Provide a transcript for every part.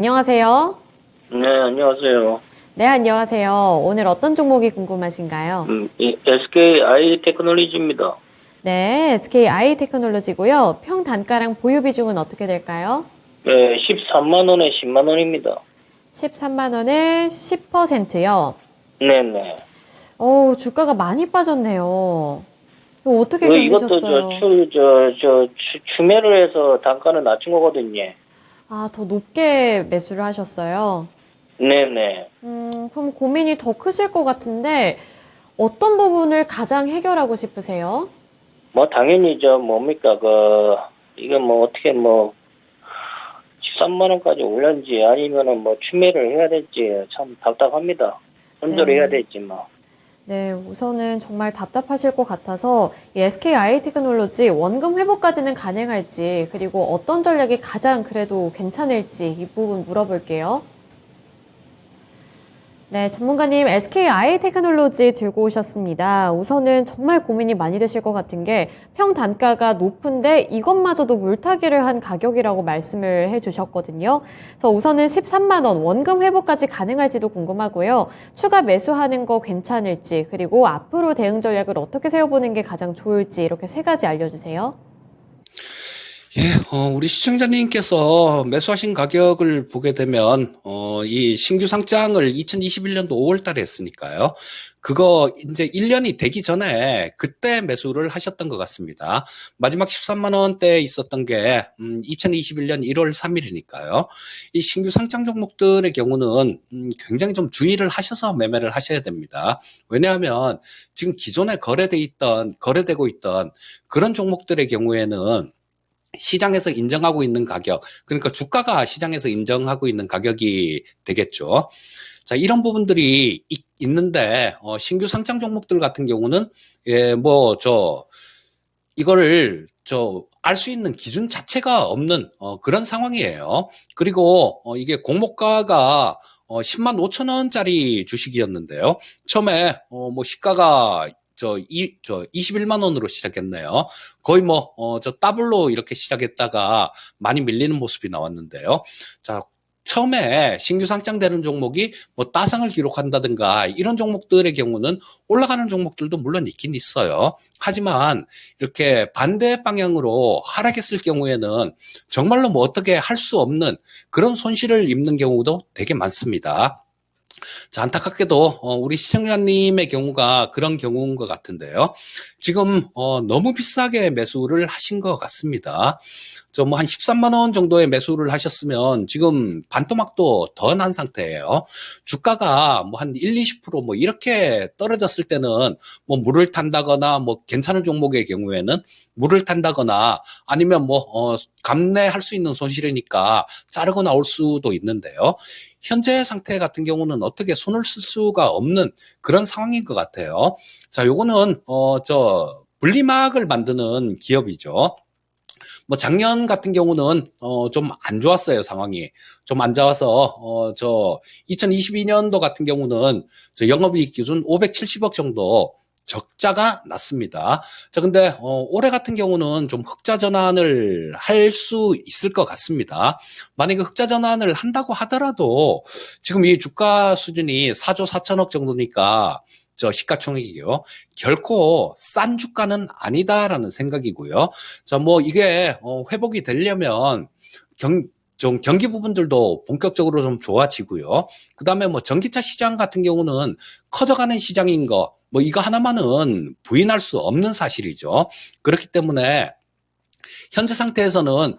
안녕하세요. 네, 안녕하세요. 네, 안녕하세요. 오늘 어떤 종목이 궁금하신가요? SKI 테크놀로지입니다. 네, SKI 테크놀로지고요. 평단가랑 보유 비중은 어떻게 될까요? 네, 13만 원에 10만 원입니다. 13만 원에 10%요. 네네. 주가가 많이 빠졌네요. 이거 어떻게 이것도 견디셨어요? 추매를 해서 단가는 낮춘 거거든요. 아, 더 높게 매수를 하셨어요. 네네. 그럼 고민이 더 크실 것 같은데 어떤 부분을 가장 해결하고 싶으세요? 뭐, 당연히 뭡니까, 이게 뭐, 어떻게 뭐, 13만 원까지 올렸는지 아니면은 뭐, 추매를 해야 될지 참 답답합니다. 손절을 해야 네. 될지 뭐. 네, 우선은 정말 답답하실 것 같아서 이 SKI 테크놀로지 원금 회복까지는 가능할지, 그리고 어떤 전략이 가장 그래도 괜찮을지 이 부분 물어볼게요. 네, 전문가님 SKI 테크놀로지 들고 오셨습니다. 우선은 정말 고민이 많이 되실 것 같은 게 평단가가 높은데 이것마저도 물타기를 한 가격이라고 말씀을 해주셨거든요. 그래서 우선은 13만 원 원금 회복까지 가능할지도 궁금하고요. 추가 매수하는 거 괜찮을지, 그리고 앞으로 대응 전략을 어떻게 세워보는 게 가장 좋을지 이렇게 세 가지 알려주세요. 예, 우리 시청자님께서 매수하신 가격을 보게 되면, 이 신규 상장을 2021년도 5월 달에 했으니까요. 그거 이제 1년이 되기 전에 그때 매수를 하셨던 것 같습니다. 마지막 13만 원대에 있었던 게, 2021년 1월 3일이니까요. 이 신규 상장 종목들의 경우는, 굉장히 좀 주의를 하셔서 매매를 하셔야 됩니다. 왜냐하면 지금 기존에 거래되고 있던 그런 종목들의 경우에는 시장에서 인정하고 있는 가격, 그러니까 주가가 시장에서 인정하고 있는 가격이 되겠죠. 자, 이런 부분들이 있는데, 신규 상장 종목들 같은 경우는, 예, 이거를, 알 수 있는 기준 자체가 없는, 그런 상황이에요. 그리고, 이게 공모가가, 10만 5천 원짜리 주식이었는데요. 처음에, 시가가 21만 원으로 시작했네요. 거의 더블로 이렇게 시작했다가 많이 밀리는 모습이 나왔는데요. 자, 처음에 신규 상장되는 종목이 따상을 기록한다든가 이런 종목들의 경우는 올라가는 종목들도 물론 있긴 있어요. 하지만 이렇게 반대 방향으로 하락했을 경우에는 정말로 어떻게 할 수 없는 그런 손실을 입는 경우도 되게 많습니다. 자, 안타깝게도 우리 시청자님의 경우가 그런 경우인 것 같은데요. 지금 너무 비싸게 매수를 하신 것 같습니다. 한 13만 원 정도의 매수를 하셨으면 지금 반토막도 더 난 상태예요. 주가가 한 1, 20% 이렇게 떨어졌을 때는 물을 탄다거나 괜찮은 종목의 경우에는 물을 탄다거나 아니면 감내할 수 있는 손실이니까 자르고 나올 수도 있는데요. 현재 상태 같은 경우는 어떻게 손을 쓸 수가 없는 그런 상황인 것 같아요. 자, 요거는 분리막을 만드는 기업이죠. 작년 같은 경우는 좀 안 좋았어요, 상황이. 좀 안 좋아서 2022년도 같은 경우는 영업이익 기준 570억 정도 적자가 났습니다. 자, 근데 올해 같은 경우는 좀 흑자 전환을 할 수 있을 것 같습니다. 만약에 흑자 전환을 한다고 하더라도 지금 이 주가 수준이 4조 4천억 정도니까 시가총액이요. 결코 싼 주가는 아니다라는 생각이고요. 자, 이게 회복이 되려면 좀 경기 부분들도 본격적으로 좀 좋아지고요. 그 다음에 전기차 시장 같은 경우는 커져가는 시장인 거, 이거 하나만은 부인할 수 없는 사실이죠. 그렇기 때문에 현재 상태에서는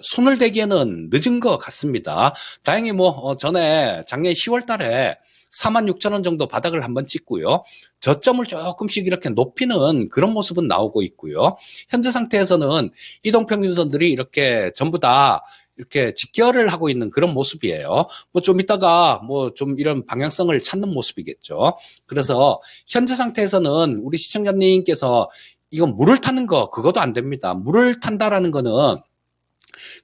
손을 대기에는 늦은 것 같습니다. 다행히 전에 작년 10월 달에 4만 6천 원 정도 바닥을 한번 찍고요. 저점을 조금씩 이렇게 높이는 그런 모습은 나오고 있고요. 현재 상태에서는 이동평균선들이 이렇게 전부 다 이렇게 직결을 하고 있는 그런 모습이에요. 좀 이따가 좀 이런 방향성을 찾는 모습이겠죠. 그래서 현재 상태에서는 우리 시청자님께서 이건 물을 타는 거, 그것도 안 됩니다. 물을 탄다라는 거는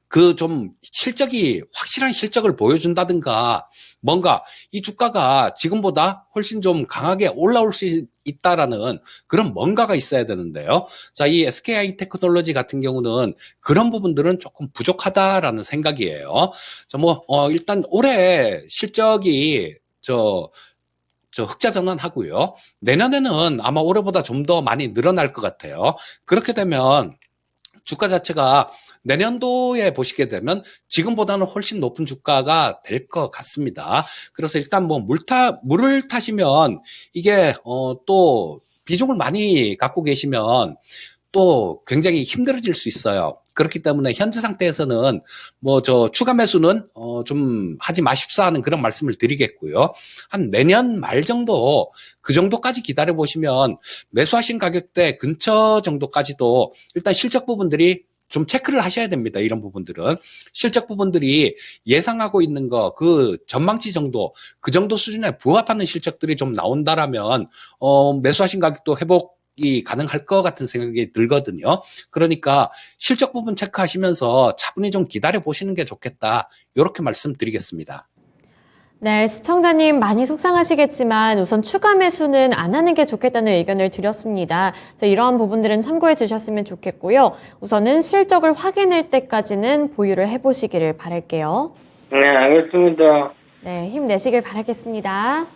그 좀 실적이 확실한 실적을 보여준다든가 뭔가 이 주가가 지금보다 훨씬 좀 강하게 올라올 수 있다라는 그런 뭔가가 있어야 되는데요. 자, 이 SKI 테크놀로지 같은 경우는 그런 부분들은 조금 부족하다라는 생각이에요. 자, 일단 올해 실적이 흑자 전환하고요. 내년에는 아마 올해보다 좀 더 많이 늘어날 것 같아요. 그렇게 되면 주가 자체가 내년도에 보시게 되면 지금보다는 훨씬 높은 주가가 될 것 같습니다. 그래서 일단 물을 타시면 이게 또 비중을 많이 갖고 계시면 또 굉장히 힘들어질 수 있어요. 그렇기 때문에 현재 상태에서는 추가 매수는 좀 하지 마십사 하는 그런 말씀을 드리겠고요. 한 내년 말 정도 그 정도까지 기다려 보시면 매수하신 가격대 근처 정도까지도 일단 실적 부분들이 좀 체크를 하셔야 됩니다. 이런 부분들은 실적 부분들이 예상하고 있는 거 그 전망치 정도 그 정도 수준에 부합하는 실적들이 좀 나온다라면 매수하신 가격도 회복이 가능할 것 같은 생각이 들거든요. 그러니까 실적 부분 체크하시면서 차분히 좀 기다려 보시는 게 좋겠다. 이렇게 말씀드리겠습니다. 네, 시청자님 많이 속상하시겠지만 우선 추가 매수는 안 하는 게 좋겠다는 의견을 드렸습니다. 이러한 부분들은 참고해 주셨으면 좋겠고요. 우선은 실적을 확인할 때까지는 보유를 해보시기를 바랄게요. 네, 알겠습니다. 네, 힘내시길 바라겠습니다.